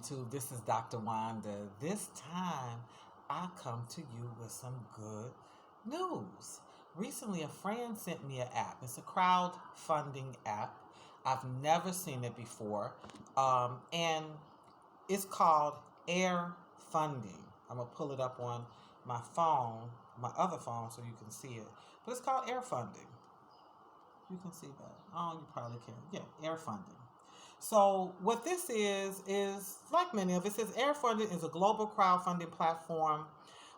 YouTube. This is Dr. Wanda. This time, I come to you with some good news. Recently, a friend sent me an app. It's a crowdfunding app. I've never seen it before. And it's called Airfunding. I'm going to pull it up on my phone, my other phone, so you can see it. But it's called Airfunding. You can see that. Oh, you probably can. Yeah, Airfunding. So what this is like many of it, says Airfunding is a global crowdfunding platform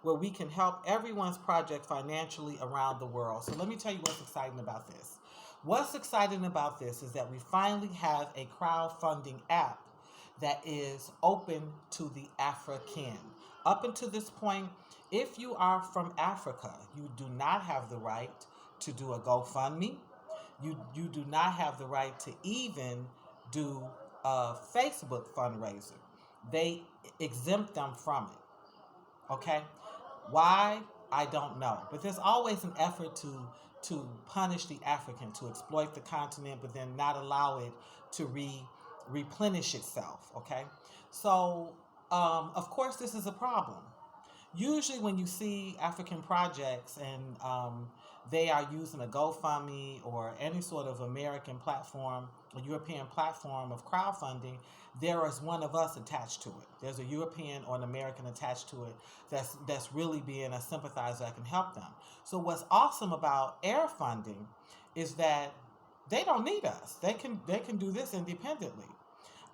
where we can help everyone's project financially around the world. So let me tell you what's exciting about this. What's exciting about this is that we finally have a crowdfunding app that is open to the African. Up until this point, if you are from Africa, you do not have the right to do a GoFundMe. You do not have the right to even do a Facebook fundraiser. They exempt them from it. Okay? Why? I don't know. But there's always an effort to punish the African, to exploit the continent, but then not allow it to replenish itself. Okay? So, of course, this is a problem. Usually when you see African projects and they are using a GoFundMe or any sort of American platform, a European platform of crowdfunding, there is one of us attached to it. There's a European or an American attached to it that's really being a sympathizer that can help them. So what's awesome about Airfunding is that they don't need us. They can do this independently.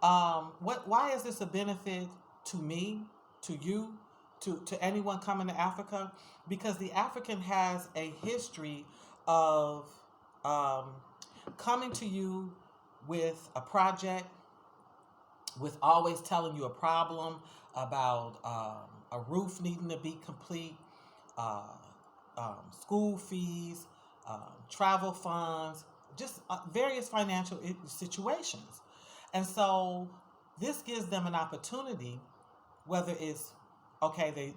Why is this a benefit to me, to you, to anyone coming to Africa? Because the African has a history of coming to you with a project, with always telling you a problem about a roof needing to be complete, uh, school fees, travel funds, just various financial situations. And so this gives them an opportunity, whether it's okay,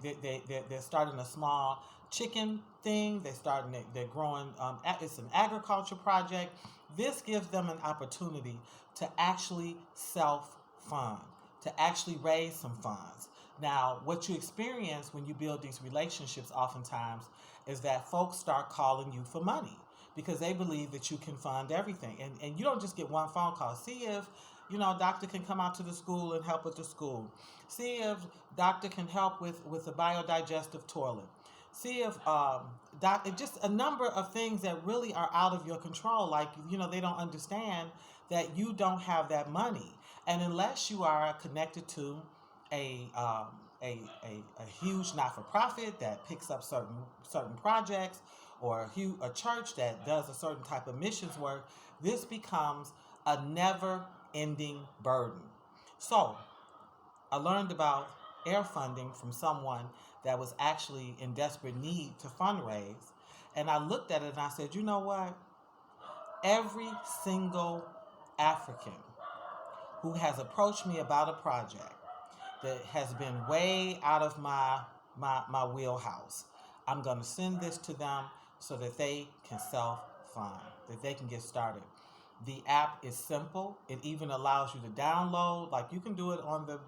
they're starting a small chicken thing. They're growing. It's an agriculture project. This gives them an opportunity to actually self-fund, to actually raise some funds. Now, what you experience when you build these relationships oftentimes is that folks start calling you for money because they believe that you can fund everything. And you don't just get one phone call. See if doctor can come out to the school and help with the school. See if doctor can help with the biodigestive toilet. See if just a number of things that really are out of your control. Like, they don't understand that you don't have that money. And unless you are connected to a huge not-for-profit that picks up certain projects, or a church that does a certain type of missions work, this becomes a never-ending burden. So I learned about Airfunding from someone that was actually in desperate need to fundraise. And I looked at it and I said, you know what? Every single African who has approached me about a project that has been way out of my wheelhouse, I'm going to send this to them so that they can self-fund, that they can get started. The app is simple. It even allows you to download, like you can do it on the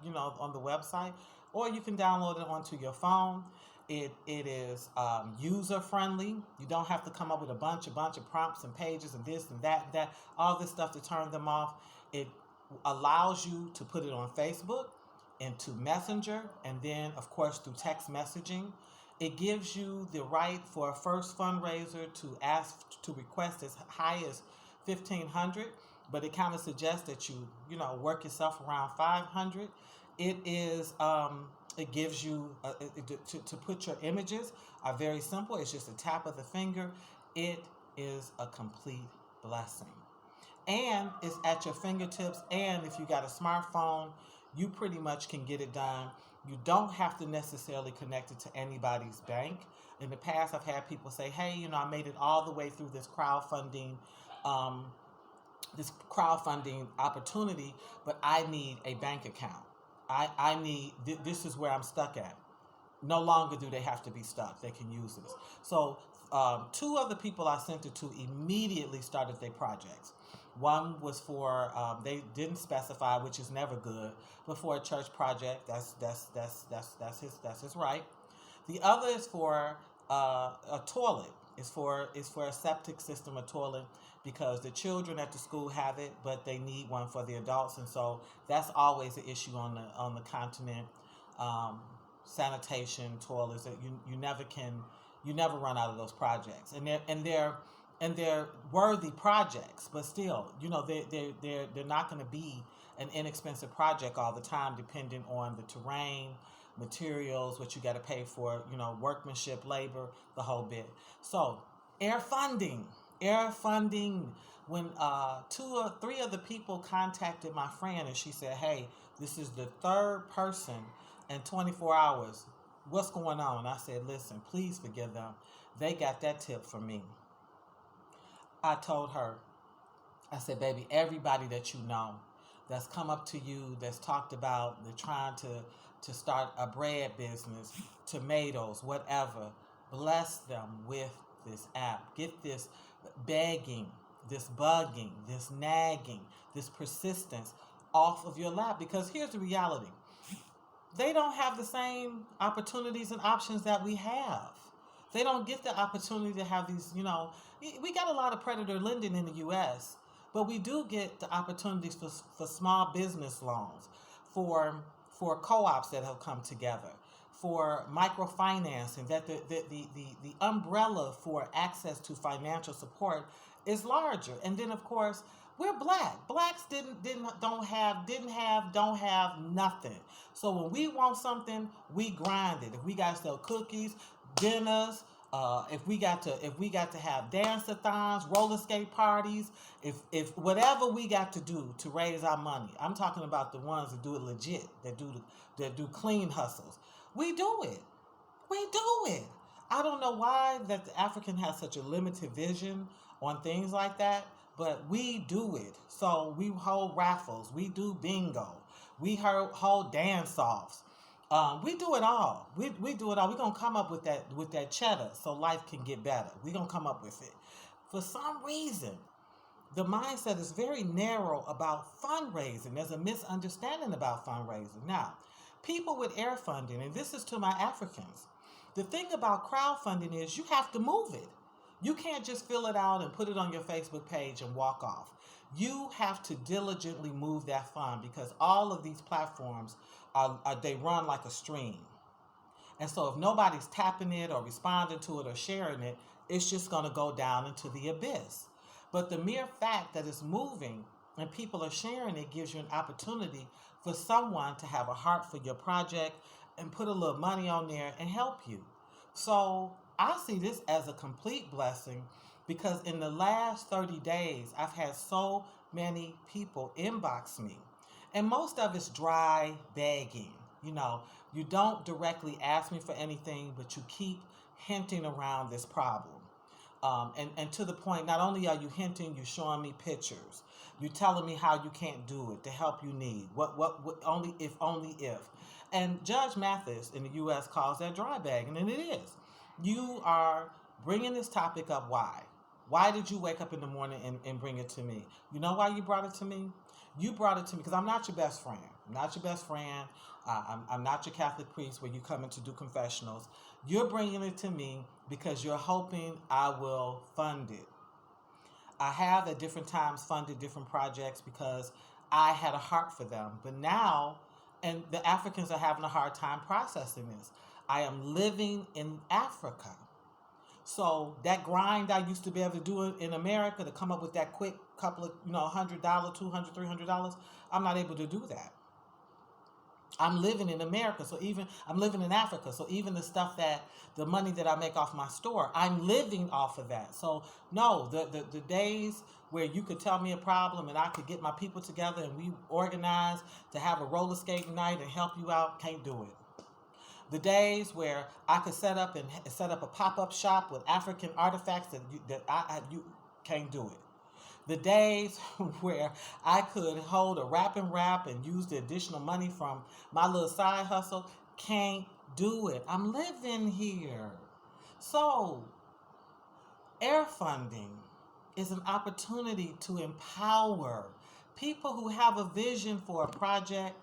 website, or you can download it onto your phone. It is user friendly. You don't have to come up with a bunch of prompts and pages and this and that, all this stuff to turn them off. It allows you to put it on Facebook, into Messenger, and then of course through text messaging. It gives you the right for a first fundraiser to request as high as $1,500, but it kind of suggests that you work yourself around $500. It is it gives you to put your images are very simple. It's just a tap of the finger. It is a complete blessing, and it's at your fingertips. And if you got a smartphone, you pretty much can get it done. You don't have to necessarily connect it to anybody's bank. In the past, I've had people say, hey, I made it all the way through this crowdfunding opportunity, but I need a bank account. I need, this is where I'm stuck at. No longer do they have to be stuck. They can use this. So two other people I sent it to immediately started their projects. One was for they didn't specify, which is never good, but for a church project. That's his right. The other is for a toilet. It's for a septic system, a toilet, because the children at the school have it, but they need one for the adults, and so that's always an issue on the continent. Um, Sanitation, toilets. That you never run out of those projects, and they're worthy projects, but still, they're not going to be an inexpensive project all the time, depending on the terrain, materials, what you got to pay for, workmanship, labor, the whole bit. So, air funding, air funding. When two or three of the people contacted my friend, and she said, "Hey, this is the third person in 24 hours. What's going on?" I said, "Listen, please forgive them. They got that tip from me." I told her, I said, "Baby, everybody that you know that's come up to you, that's talked about, they're trying to start a bread business, tomatoes, whatever, bless them with this app. Get this begging, this bugging, this nagging, this persistence off of your lap, because here's the reality. They don't have the same opportunities and options that we have. They don't get the opportunity to have these, we got a lot of predator lending in the U.S., but we do get the opportunities for small business loans, for co-ops that have come together, for microfinancing, that the umbrella for access to financial support is larger. And then, of course, we're black. Blacks don't have nothing. So when we want something, we grind it. If we got to sell cookies, dinners, if we got to have dance-a-thons, roller skate parties, if whatever we got to do to raise our money, I'm talking about the ones that do it legit, that do clean hustles. We do it. We do it. I don't know why that the African has such a limited vision on things like that, but we do it. So we hold raffles, we do bingo, we hold dance offs. We do it all. We do it all. We're gonna come up with that cheddar so life can get better. We're gonna come up with it. For some reason, the mindset is very narrow about fundraising. There's a misunderstanding about fundraising. Now, people with air funding, and this is to my Africans, the thing about crowdfunding is you have to move it. You can't just fill it out and put it on your Facebook page and walk off. You have to diligently move that fund, because all of these platforms they run like a stream. And so if nobody's tapping it or responding to it or sharing it, it's just going to go down into the abyss. But the mere fact that it's moving and people are sharing it gives you an opportunity for someone to have a heart for your project and put a little money on there and help you. So I see this as a complete blessing, because in the last 30 days, I've had so many people inbox me. And most of it's dry begging. You don't directly ask me for anything, but you keep hinting around this problem. And to the point, not only are you hinting, you're showing me pictures. You're telling me how you can't do it, the help you need, what only if. And Judge Mathis in the U.S. calls that dry bagging, and it is. You are bringing this topic up. Why? Why did you wake up in the morning and bring it to me? You know why you brought it to me? You brought it to me because I'm not your best friend. I'm not your best friend. I'm not your Catholic priest where you come in to do confessionals. You're bringing it to me because you're hoping I will fund it. I have at different times funded different projects because I had a heart for them. But now, and the Africans are having a hard time processing this. I am living in Africa. So that grind I used to be able to do in America to come up with that quick couple of, $100, $200, $300, I'm not able to do that. I'm living in America, so even I'm living in Africa, so even the money that I make off my store, I'm living off of that. So no, the days where you could tell me a problem and I could get my people together and we organize to have a roller skating night and help you out, can't do it. The days where I could set up a pop-up shop with African artifacts you can't do it. The days where I could hold a wrap and use the additional money from my little side hustle, can't do it. I'm living here. So, air funding. is an opportunity to empower people who have a vision for a project,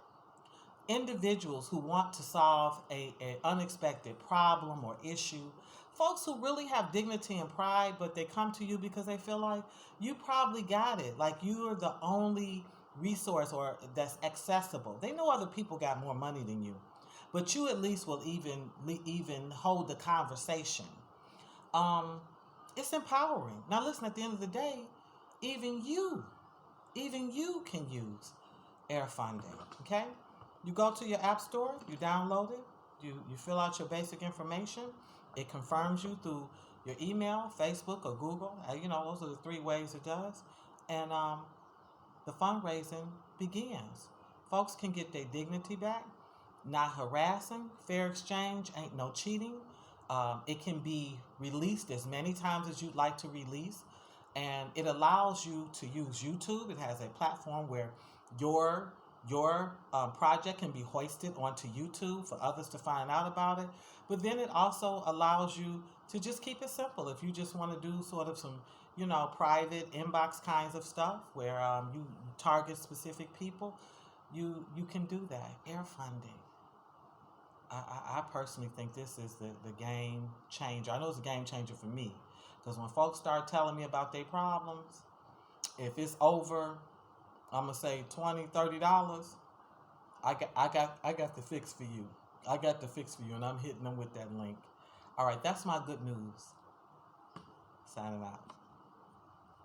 individuals who want to solve a unexpected problem or issue, folks who really have dignity and pride, but they come to you because they feel like you probably got it, like you are the only resource or that's accessible. They know other people got more money than you, but you at least will even hold the conversation. um, it's empowering. Now, listen, at the end of the day, even you, even you can use Airfunding. Okay, you go to your app store, you download it, you fill out your basic information. It confirms you through your email, Facebook, or Google. Those are the three ways it does, and the fundraising begins. Folks can get their dignity back, not harassing, fair exchange, ain't no cheating. It can be released as many times as you'd like to release, and it allows you to use YouTube. It has a platform where your project can be hoisted onto YouTube for others to find out about it. But then it also allows you to just keep it simple. If you just want to do sort of some, private inbox kinds of stuff where you target specific people, you can do that. Air funding. I personally think this is the game changer. I know it's a game changer for me because when folks start telling me about their problems, if it's over, I'm gonna say $20, $30. I got the fix for you. I got the fix for you, and I'm hitting them with that link. All right, that's my good news. Signing out.